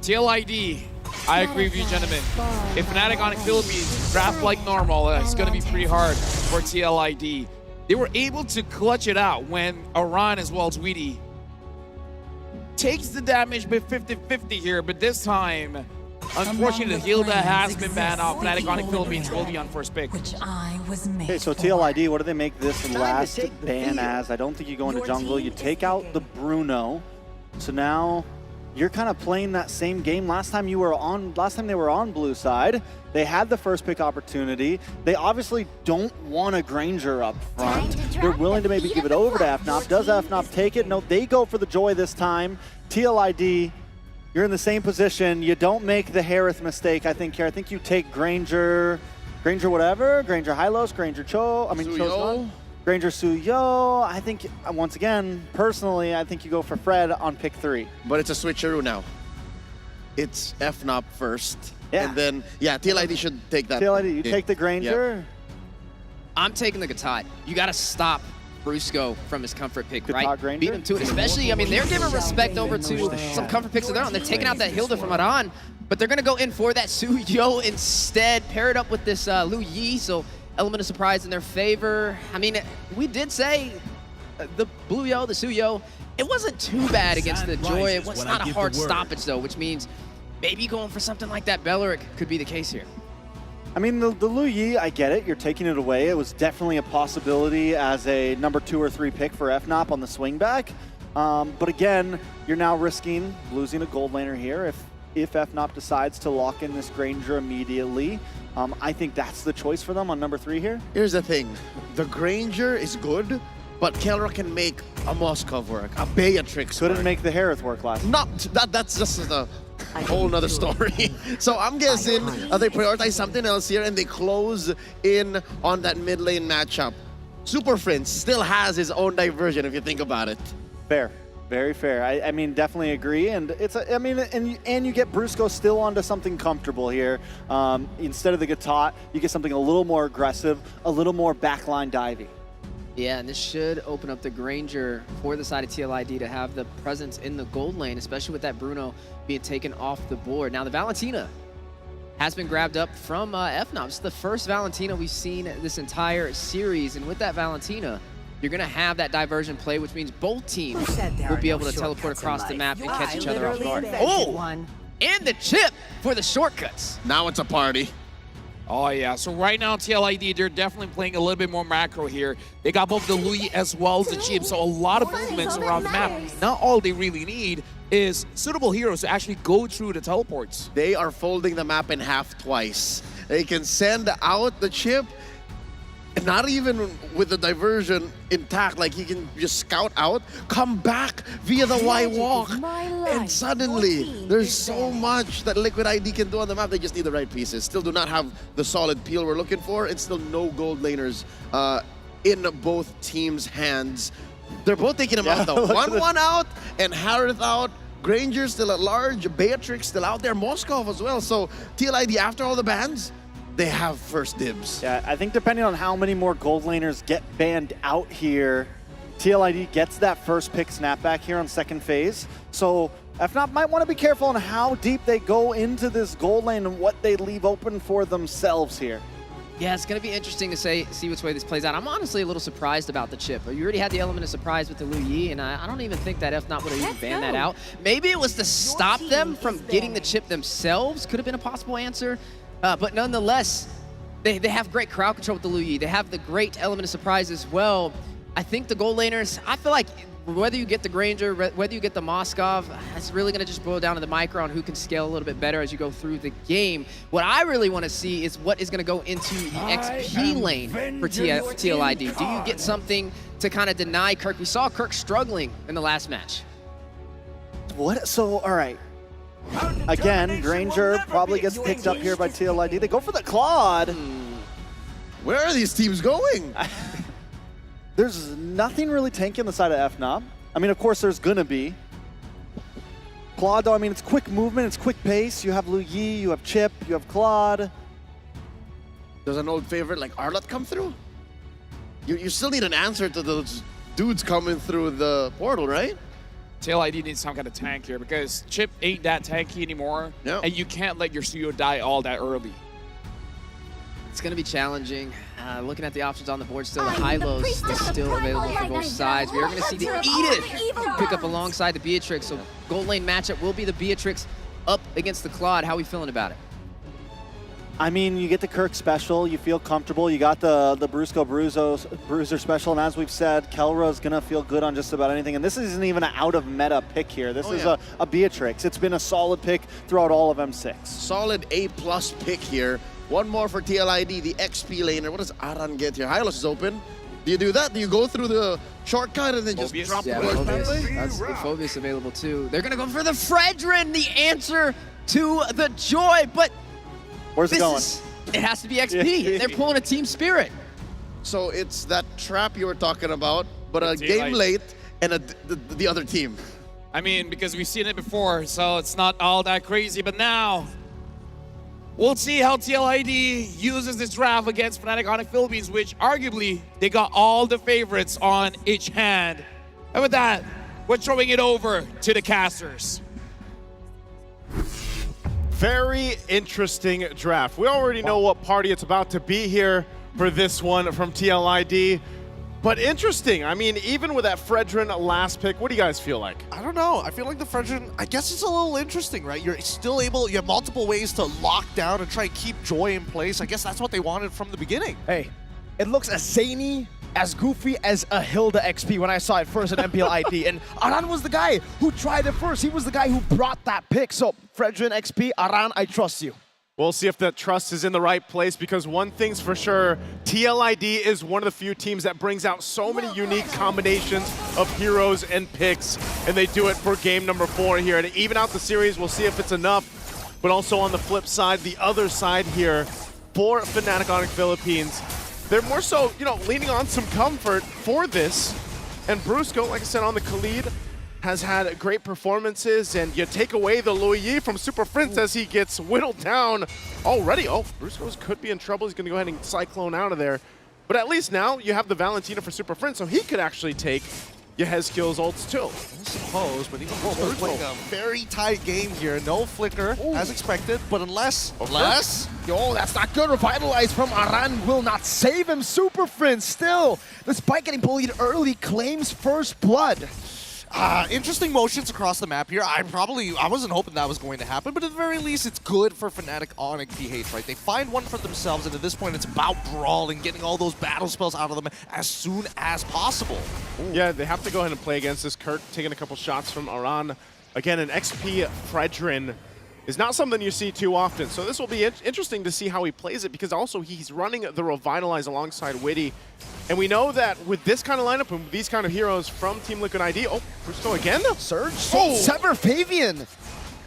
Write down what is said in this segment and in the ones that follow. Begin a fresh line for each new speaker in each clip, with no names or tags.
TLID, I agree with you, gentlemen. If Fnatic on Philippines draft like normal, it's going to be pretty hard for TLID. They were able to clutch it out when Aran as well as Weedy takes the damage by 50-50 here, but this time, unfortunately, the Hilda has been banned off. Fnatic on Philippines will be on first pick.
Okay, so TLID, what do they make this last ban as? I don't think you go into jungle. You take out the Bruno. So now you're kind of playing that same game. Last time they were on blue side, they had the first pick opportunity. They obviously don't want a Granger up front. They're willing to maybe give it over to FNOP. Does FNOP take it? No, they go for the Joy this time. TLID, you're in the same position. You don't make the Harith mistake, I think, here. I think you take Granger whatever, Granger Hylos, Granger Cho's Granger Suyo. I think, once again, personally, I think you go for Fred on pick 3.
But it's a switcheroo now. It's FNOP first.
Yeah.
And then, yeah, TLID should take that.
TLID, you take the Granger?
Yeah. I'm taking the Gatot. You got to stop Brusco from his comfort pick,
Gatot
right?
Granger?
Beat him to it. Especially, I mean, they're giving respect over to some comfort picks of their own. They're taking out that Hilda from Aran, but they're going to go in for that Suyo instead, pair it up with this Lu Yi, so element of surprise in their favor. I mean, we did say the Blue Yo, the Suyo, it wasn't too bad against the Joy. It was not a hard stoppage, though, which means maybe going for something like that Belleric could be the case here.
I mean, the Lu Yi, I get it. You're taking it away. It was definitely a possibility as a number 2 or 3 pick for FNOP on the swing back. But again, you're now risking losing a gold laner here if FNOP decides to lock in this Granger immediately. I think that's the choice for them on number 3 here.
Here's the thing. The Granger is good, but Kelra can make a Moskov work, a Beatrix
Couldn't
work.
make the Harith work last time.
That's just a whole nother story. So I'm guessing they prioritize something else here and they close in on that mid lane matchup. Super Prince still has his own diversion if you think about it.
Fair. Very fair. I mean, definitely agree. And it's, and you get Brusco still onto something comfortable here. Instead of the Gatot, you get something a little more aggressive, a little more backline divey.
Yeah, and this should open up the Granger for the side of TLID to have the presence in the gold lane, especially with that Bruno being taken off the board. Now, the Valentina has been grabbed up from FNOP. It's the first Valentina we've seen this entire series, and with that Valentina, you're going to have that diversion play, which means both teams will be able to teleport across the map and catch each other off guard. Oh, and the chip for the shortcuts.
Now it's a party.
Oh yeah, so right now TLID, they're definitely playing a little bit more macro here. They got both the Louis as well as the chip, so a lot of movements around the map. Now all they really need is suitable heroes to actually go through the teleports.
They are folding the map in half twice. They can send out the chip, and not even with the diversion intact, like he can just scout out, come back via the Y walk, and suddenly there's so much that Liquid ID can do on the map. They just need the right pieces. Still do not have the solid peel we're looking for, and still no gold laners in both teams' hands. They're both taking him out though. 1-1 out, and Harith out. Granger still at large, Beatrix still out there, Moskov as well. So TLID, after all the bans, they have first dibs.
Yeah, I think depending on how many more gold laners get banned out here, TLID gets that first pick snapback here on second phase. So FNOP might want to be careful on how deep they go into this gold lane and what they leave open for themselves here.
Yeah, it's going to be interesting to see which way this plays out. I'm honestly a little surprised about the chip. You already had the element of surprise with the Lu Yi, and I don't even think that FNOP would have even banned that out. Maybe it was to stop them from getting the chip themselves. Could have been a possible answer. But nonetheless, they have great crowd control with the Lu Yi. They have the great element of surprise as well. I think the gold laners, I feel like whether you get the Granger, whether you get the Moskov, it's really going to just boil down to the micro on who can scale a little bit better as you go through the game. What I really want to see is what is going to go into the XP lane for TLID. Do you get something to kind of deny Kirk? We saw Kirk struggling in the last match.
What? So, all right. Again, Granger probably gets picked up here by TLID. They go for the Claude.
Where are these teams going?
There's nothing really tanky on the side of FNOP. I mean, of course, there's gonna be. Claude, though, I mean, it's quick movement, it's quick pace. You have Lu Yi, you have Chip, you have Claude.
Does an old favorite like Arlott come through? You still need an answer to those dudes coming through the portal, right?
TLID needs some kind of tank here because Chip ain't that tanky anymore, and you can't let your studio die all that early.
It's going to be challenging. Looking at the options on the board still, the high-lows is still available for both sides. We are going to see the Edith pick up alongside the Beatrix. So gold lane matchup will be the Beatrix up against the Claude. How are we feeling about it?
I mean, you get the Kirk special, you feel comfortable. You got the Brusco Bruiser special, and as we've said, Kelra is going to feel good on just about anything. And this isn't even an out-of-meta pick here. This is a Beatrix. It's been a solid pick throughout all of M6.
Solid A+ pick here. One more for TLID, the XP laner. What does Aran get here? Hylos is open. Do you do that? Do you go through the shortcut and then just drop the first pathway?
That's the Phobius available too. They're going to go for the Fredrin, the answer to the joy, but
where's it going?
It has to be XP. They're pulling a team spirit.
So it's that trap you were talking about, but a game late and the other team.
I mean, because we've seen it before, so it's not all that crazy. But now, we'll see how TLID uses this draft against Fnatic Onyx Philippines, which arguably they got all the favorites on each hand. And with that, we're throwing it over to the casters.
Very interesting draft. We already know what party it's about to be here for this one from TLID. But interesting. I mean, even with that Fredrin last pick, what do you guys feel like?
I don't know. I feel like the Fredrin, I guess it's a little interesting, right? You're still able, you have multiple ways to lock down and try and keep Joy in place. I guess that's what they wanted from the beginning.
Hey, it looks as zany, as goofy as a Hilda XP when I saw it first at MPLID. And Aran was the guy who tried it first. He was the guy who brought that pick. So, Fredrin XP, Aran, I trust you.
We'll see if that trust is in the right place, because one thing's for sure, TLID is one of the few teams that brings out so many unique combinations of heroes and picks, and they do it for game number 4 here. To even out the series, we'll see if it's enough, but also on the flip side, the other side here, for Fnatic Onyx Philippines, they're more so, you know, leaning on some comfort for this, and Brusco, like I said, on the TLID, has had great performances, and you take away the Louis Yi from Super Prince as he gets whittled down already. Oh, Brusco could be in trouble. He's going to go ahead and Cyclone out of there. But at least now you have the Valentina for Super Prince, so he could actually take Yehezkiel's ults too.
I suppose, but even Brusco playing a very tight game here. No flicker, as expected, but unless...
Yo, that's not good. Revitalize from Aran will not save him. Super Friend still, despite getting bullied early, claims first blood.
Interesting motions across the map here. I wasn't hoping that was going to happen, but at the very least, it's good for Fnatic Onyx PH, right? They find one for themselves, and at this point, it's about brawling, getting all those battle spells out of them as soon as possible.
Yeah, they have to go ahead and play against this. Kirk taking a couple shots from Aran. Again, an XP Fredrin is not something you see too often, so this will be interesting to see how he plays it, because also he's running the Revitalize alongside Witty. And we know that with this kind of lineup and these kind of heroes from Team Liquid ID, oh, Brusco again?
Surge? Sever Fabian!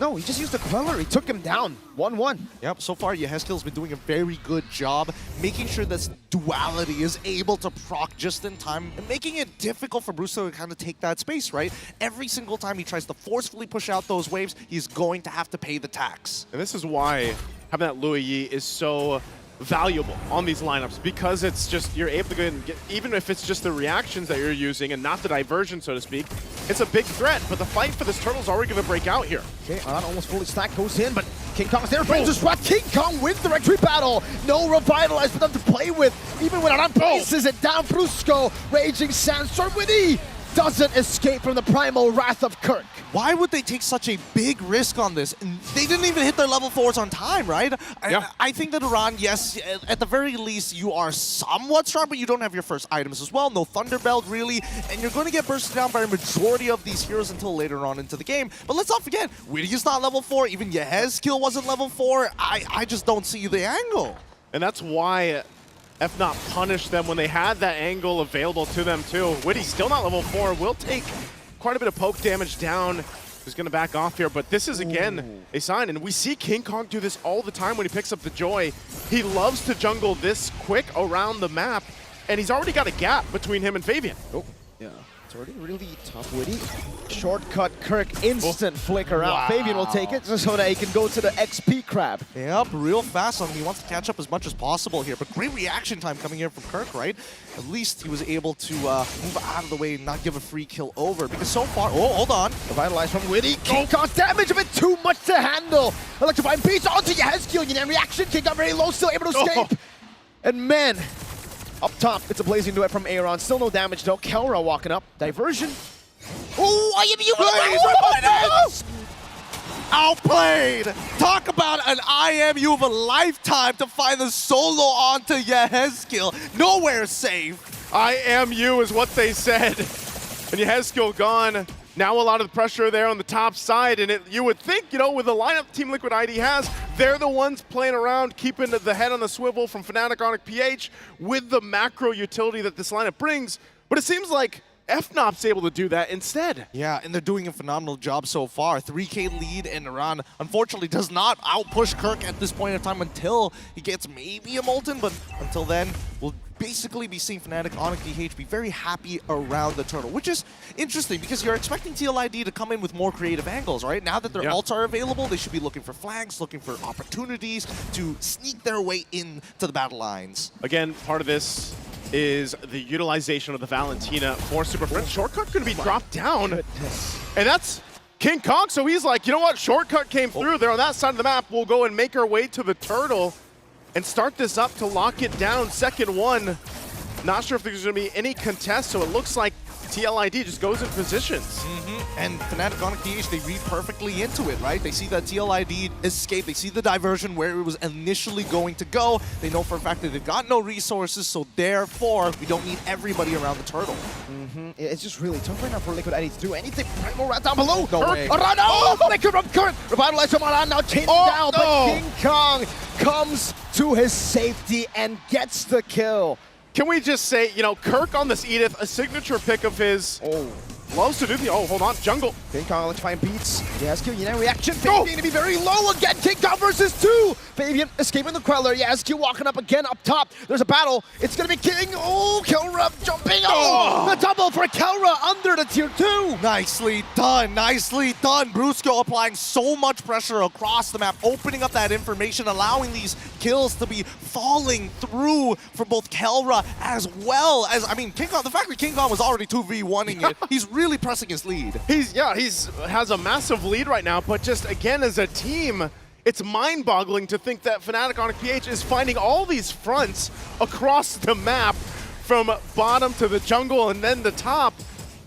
No, he just used a Queller. He took him down. 1-1.
Yep, so far Yehezkiel's been doing a very good job making sure this duality is able to proc just in time and making it difficult for Brusco to kind of take that space, right? Every single time he tries to forcefully push out those waves, he's going to have to pay the tax.
And this is why having that Louis Yi is so valuable on these lineups, because it's just, you're able to go ahead and get, even if it's just the reactions that you're using and not the diversion, so to speak, it's a big threat. But the fight for this turtle's already going to break out here.
Okay, Aran almost fully stacked, goes in, but King Kong's there, brings a swat. King Kong wins the retreat battle. No Revitalize for them to play with. Even when Aran places it down, Brusco, Raging Sandstorm, Witty doesn't escape from the primal wrath of Kirk.
Why would they take such a big risk on this? And they didn't even hit their level 4s on time, right?
Yeah.
I think that Aran, yes, at the very least, you are somewhat strong, but you don't have your first items as well. No Thunderbelt, really. And you're going to get bursted down by a majority of these heroes until later on into the game. But let's not forget, Witty is not level 4. Even Yehezkiel wasn't level 4. I just don't see the angle.
And that's why FNOP punished them when they had that angle available to them too. Witty's still not level 4, will take quite a bit of poke damage down. He's going to back off here, but this is again a sign, and we see King Kong do this all the time when he picks up the Joy. He loves to jungle this quick around the map, and he's already got a gap between him and Fabian.
Oh, yeah. It's already really tough, Witty. Shortcut, Kirk, instant flicker out. Fabian will take it so that he can go to the XP crab.
Yep, real fast on him. He wants to catch up as much as possible here, but great reaction time coming in from Kirk, right? At least he was able to move out of the way and not give a free kill over, because so far, oh, hold on.
Revitalize from Witty. King Kong's damage a bit too much to handle. Electrifying beats onto Yehezkiel. In reaction, King Kong very low, still able to escape. And man, up top, it's a blazing duet from Aaron. Still no damage though. Kelra walking up. Diversion. Oh, I am
Outplayed! Talk about an IMU of a lifetime to find the solo onto Yehezkiel. Nowhere safe.
IMU is what they said. And Yehezkiel gone. Now a lot of the pressure there on the top side, and you would think, you know, with the lineup Team Liquid ID has, they're the ones playing around, keeping the head on the swivel from Fnatic Onyx PH with the macro utility that this lineup brings. But it seems like FNOP's able to do that instead.
Yeah, and they're doing a phenomenal job so far. 3K lead, and Iran unfortunately does not outpush Kirk at this point in time until he gets maybe a Molten, but until then, we'll basically be seeing Fnatic Onyx PH be very happy around the turtle, which is interesting because you're expecting TLID to come in with more creative angles, right? Now that their ults are available, they should be looking for flanks, looking for opportunities to sneak their way into the battle lines.
Again, part of this is the utilization of the Valentina for Super Friends. Shortcut could be dropped down. And that's King Kong, so he's like, you know what? Shortcut came through. They're on that side of the map. We'll go and make our way to the turtle and start this up to lock it down. Second one. Not sure if there's going to be any contest, so it looks like TLID just goes in positions.
And Fnatic Onyx PH, they read perfectly into it, right? They see that TLID escape, they see the diversion where it was initially going to go. They know for a fact that they've got no resources, so therefore, we don't need everybody around the turtle.
It's just really tough right now for Liquid ID to do anything. Primal right down below.
No way.
Aran, flicker from Kirk. Revitalize from Aran, now chasing down, but King Kong comes to his safety and gets the kill.
Can we just say, you know, Kirk on this Edith, a signature pick of his. Loves to do the, hold on, jungle.
King Kong electrifying beats. Yehezkiel, reaction. Fabian to be very low again. King Kong versus 2. Fabian escaping the Queller. Yehezkiel walking up again up top. There's a battle. It's going to be King. Oh, Kelra jumping. The double for Kelra under the tier 2.
Nicely done, nicely done. Brusco applying so much pressure across the map, opening up that information, allowing these kills to be falling through for both Kelra as well as, I mean, King Kong, the fact that King Kong was already 2v1ing it, he's really pressing his lead.
He's has a massive lead right now, but just again as a team, it's mind-boggling to think that Fnatic Onyx PH is finding all these fronts across the map from bottom to the jungle and then the top.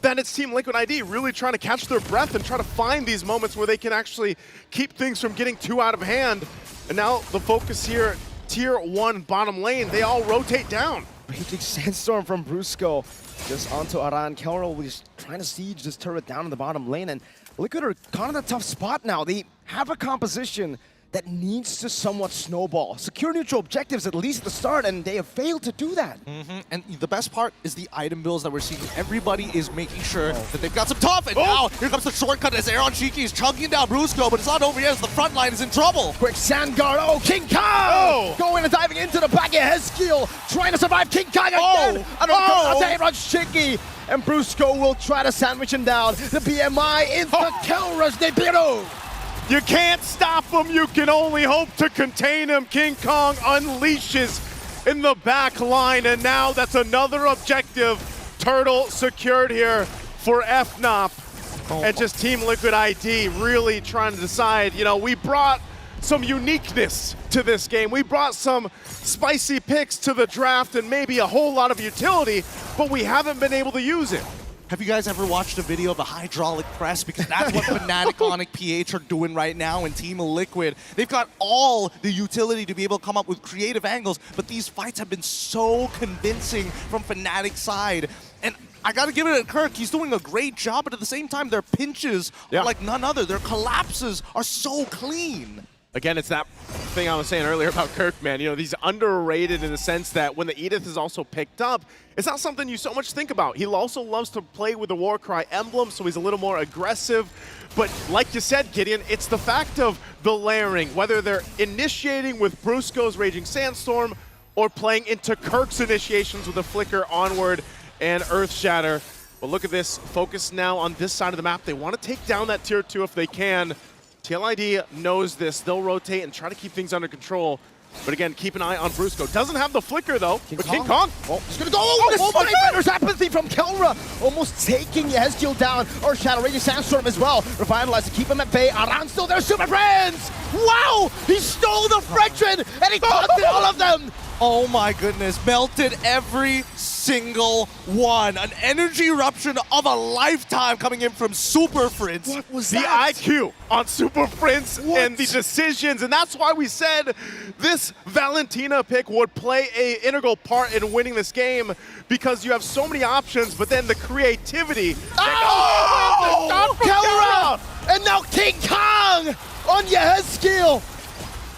Then it's Team Liquid ID really trying to catch their breath and try to find these moments where they can actually keep things from getting too out of hand. And now the focus here, tier 1 bottom lane, they all rotate down.
Raging Sandstorm from Brusco. Just onto Aran. Kelra was trying to siege this turret down in the bottom lane, and Liquid are caught in a tough spot now. They have a composition that needs to somewhat snowball. Secure neutral objectives at least at the start, and they have failed to do that.
And the best part is the item builds that we're seeing. Everybody is making sure that they've got some tough, and now here comes the shortcut as Aaron Cheeky is chunking down Brusco, but it's not over yet as the front line is in trouble.
Quick sand guard. Oh, King Kong! Going and diving into the back of Yehezkiel, trying to survive King Kong again. Aaron Cheeky, and Brusco will try to sandwich him down. The BMI into Kelra's debut.
You can't stop him, you can only hope to contain him. King Kong unleashes in the back line, and now that's another objective. Turtle secured here for FNOP. And just Team Liquid ID really trying to decide, you know, we brought some uniqueness to this game. We brought some spicy picks to the draft and maybe a whole lot of utility, but we haven't been able to use it.
Have you guys ever watched a video of a hydraulic press? Because that's what Fnatic Onyx PH are doing right now in Team Liquid. They've got all the utility to be able to come up with creative angles, but these fights have been so convincing from Fnatic's side. And I gotta give it to Kirk, he's doing a great job, but at the same time, their pinches are like none other. Their collapses are so clean.
Again, it's that thing I was saying earlier about Kirk, man. You know, he's underrated in the sense that when the Edith is also picked up, it's not something you so much think about. He also loves to play with the Warcry emblem, so he's a little more aggressive. But like you said, Gideon, it's the fact of the layering, whether they're initiating with Brusco's Raging Sandstorm or playing into Kirk's initiations with a Flicker, Onward, and Earth Shatter. But look at this, focus now on this side of the map. They want to take down that tier 2 if they can. TLID knows this. They'll rotate and try to keep things under control. But again, keep an eye on Brusco. Doesn't have the flicker though, but King Kong.
Oh, he's gonna go! Oh my God! There's apathy from Kelra, almost taking Yezkiel down, or Shadow Raging Sandstorm as well. Revitalize to keep him at bay. Aran still there, Super Friends! Wow! He stole the Frenchman, and he collected all of them!
Oh my goodness, melted every single one. An energy eruption of a lifetime coming in from Super Fritz.
What was
the
that?
IQ on Super Prince and the decisions, and that's why we said this Valentina pick would play an integral part in winning this game, because you have so many options, but then the creativity.
Oh! Kelra! And now King Kong on Yezkiel!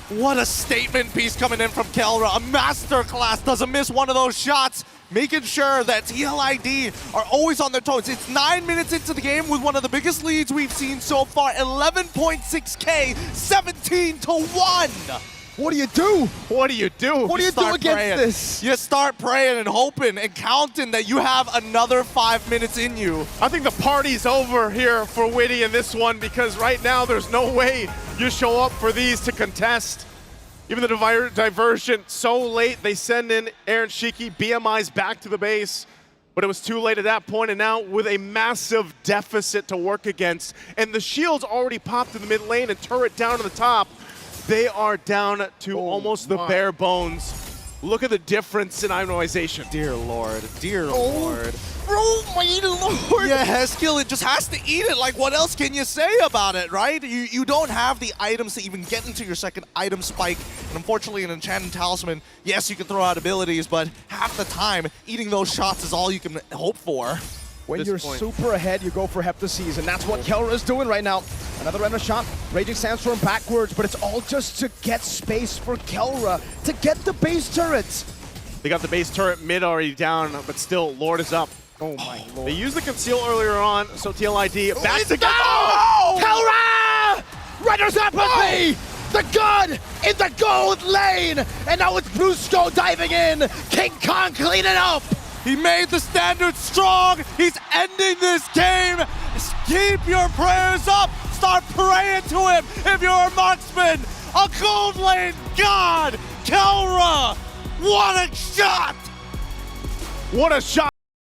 What a statement piece coming in from Kelra. A masterclass, doesn't miss one of those shots, making sure that TLID are always on their toes. It's 9 minutes into the game with one of the biggest leads we've seen so far, 11.6K, 17-1.
What do you do?
What do you do?
What do you do
Start
against
praying.
this?
You start praying and hoping and counting that you have another 5 minutes in you.
I think the party's over here for Witty in this one, because right now there's no way you show up for these to contest. Even the diversion so late, they send in Aaron Shiki, BMI's back to the base, but it was too late at that point, and now with a massive deficit to work against, and the shield's already popped in the mid lane and turret down to the top, they are down to almost the bare bones. Look at the difference in itemization.
Dear Lord, dear Lord.
Oh my Lord!
Yeah, Yezkiel, it just has to eat it. Like, what else can you say about it, right? You don't have the items to even get into your second item spike. And unfortunately, an Enchanted Talisman, yes, you can throw out abilities, but half the time, eating those shots is all you can hope for.
When
This
you're
point.
super ahead, you go for Heptaseas, and that's what Kelra is doing right now. Another random shot, Raging Sandstorm backwards, but it's all just to get space for Kelra, to get the base turrets.
They got the base turret mid already down, but still, Lord is up.
Oh my Lord.
They used the conceal earlier on, so TLID back to go!
Kelra! Riders apathy! The gun in the gold lane! And now it's Brusco diving in! King Kong cleaning up!
He made the standard strong. He's ending this game. Keep your prayers up. Start praying to him if you're a marksman. A gold lane god, Kelra. What a shot!
What a shot!